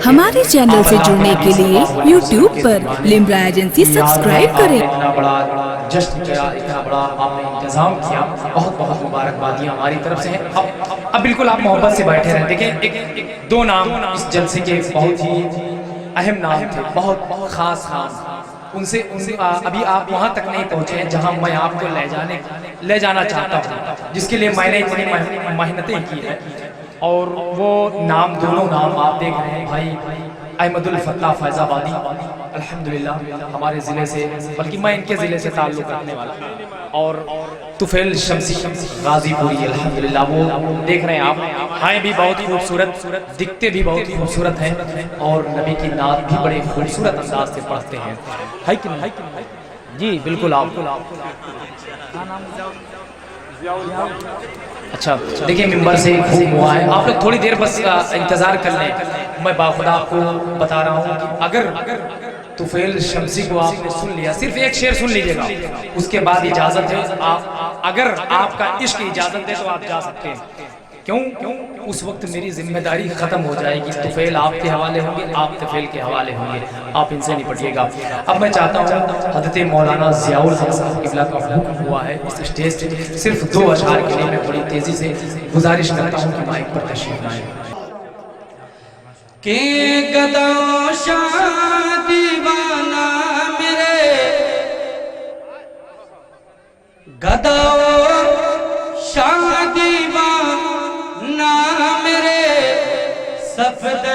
ہمارے چینل سے جڑنے کے لیے YouTube پر لمبرا ایجنسی سبسکرائب کریں۔ اتنا بڑا جشن کیا، اتنا بڑا آپ نے انتظام کیا، بہت بہت مبارکبادیاں ہماری طرف سے ہیں۔ اب بالکل آپ محبت سے بیٹھے رہیں۔ دیکھیں دو نام اس جلسے کے بہت ہی اہم نام تھے، بہت خاص نام۔ ان سے ابھی آپ وہاں تک نہیں پہنچے ہیں جہاں میں آپ کو لے جانا چاہتا ہوں، جس کے لیے میں نے اتنی محنتیں کی ہیں۔ اور وہ نام، دونوں نام آپ دیکھ رہے ہیں، بھائی احمد الفتاح فیض آبادی الحمدللہ ہمارے ضلع سے، بلکہ میں ان کے ضلع سے تعلق رکھنے والا ہوں، اور طفیل شمسی غازی پوری الحمدللہ، وہ دیکھ رہے ہیں آپ، ہیں بھی بہت خوبصورت، دکھتے بھی بہت خوبصورت ہیں، اور نبی کی نعت بھی بڑے خوبصورت انداز سے پڑھتے ہیں۔ ہے کہ نہیں؟ جی بالکل۔ آپ اچھا دیکھیں ممبر سے خوب ہوا ہے، آپ لوگ تھوڑی دیر بس انتظار کر لیں۔ میں باخدا آپ کو بتا رہا ہوں کہ اگر طفیل شمسی کو آپ نے سن لیا، صرف ایک شعر سن لیجئے گا، اس کے بعد اجازت ہے، اگر آپ کا عشق اجازت دے تو آپ جا سکتے ہیں۔ کیوں؟ اس وقت میری ذمہ داری ختم ہو جائے گی، طفیل آپ کے حوالے ہوں گے، آپ طفیل کے حوالے ہوں گے، آپ ان سے نپٹیے گا۔ اب میں چاہتا ہوں حضرت مولانا ضیاء الحق صاحب قبلہ کا حکم ہوا ہے اس اسٹیج سے، صرف 2 اشعار کے لیے میں بڑی تیزی سے گزارش کرتا ہوں کہ مائک پر تشریف لائیں۔ کہ گدا شاہ دیوانہ میرے، گدا شاہ دیوانہ میرے، سفد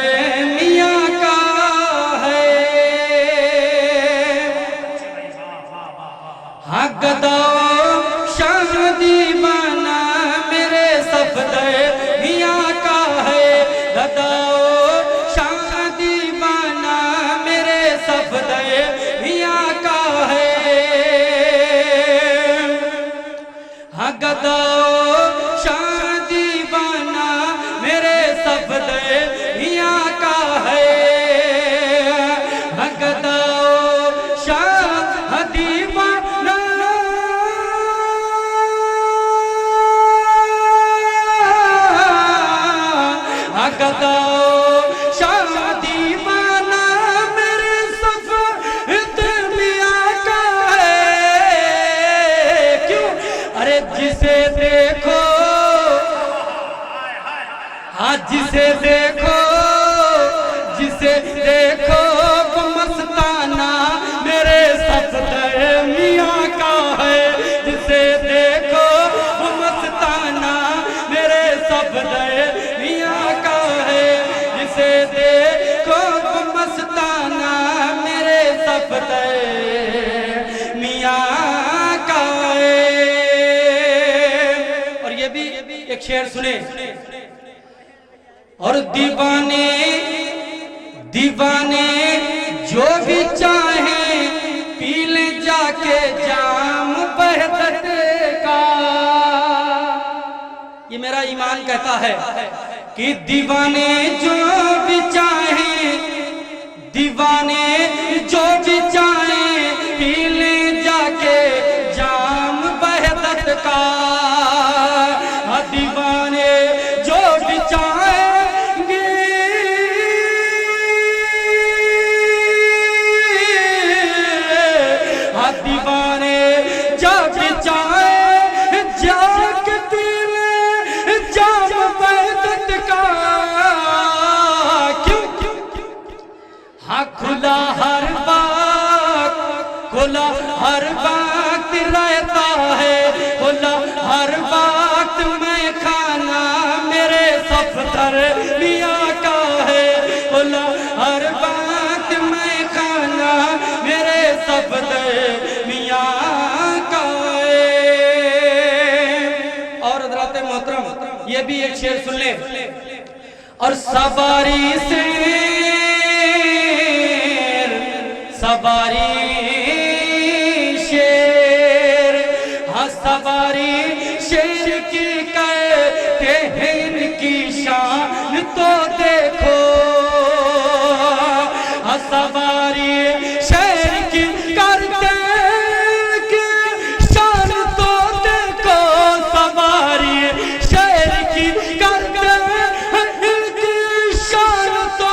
میاں کا ہے۔ ہاں گدا شاہ دیوانہ میرے، سفد میاں کا ہے۔ گدا گدا شاہ دیوانہ میرے، سفد میاں کا ہے۔ گدا شاہ دیوانہ گدا شاہ دیوانہ میرے، سفد میاں کا ہے۔ کیوں؟ ارے جسے دیکھو، ہاں جسے دیکھو، جسے دیکھو وہ مستانہ میرے، سفد میاں کا ہے۔ جسے دیکھو وہ مستانہ میرے، سفد میاں کا ہے۔ جسے دیکھو وہ مستانہ میرے، سفد میاں کا ہے۔ اور یہ بھی ایک شعر سنیں، اور دیوانے دیوانے جو بھی چاہیں پی لیں جا کے جام وحدت کا۔ یہ میرا ایمان کہتا ہے کہ دیوانے جو بھی چاہیں، دیوانے جو بھی چاہیں پی لیں جا کے جام وحدت کا۔ دیوانے جو بھی چاہیں گے، دیوانے جو بھی چاہیں جا کے پی لیں جام وحدت کا۔ کیوں؟ ہاں کھلا ہر وقت، کھلا ہر وقت رہتا ہے، کھلا ہر وقت میں کھانا میرے، صفدر میاں کا ہے۔ کھلا ہر وقت میں کھانا میرے، صفدر میاں کا ہے۔ اور حضرات محترم یہ بھی ایک شعر سن لیں، اور سواری سے سواری شیر، ہاں سواری شیر کی کہتے ہیں، ان کی شان تو دیکھو۔ ہاں سواری شیر کی کرتے کی شان تو دیکھو، سواری شیر کی کرتے کی شان تو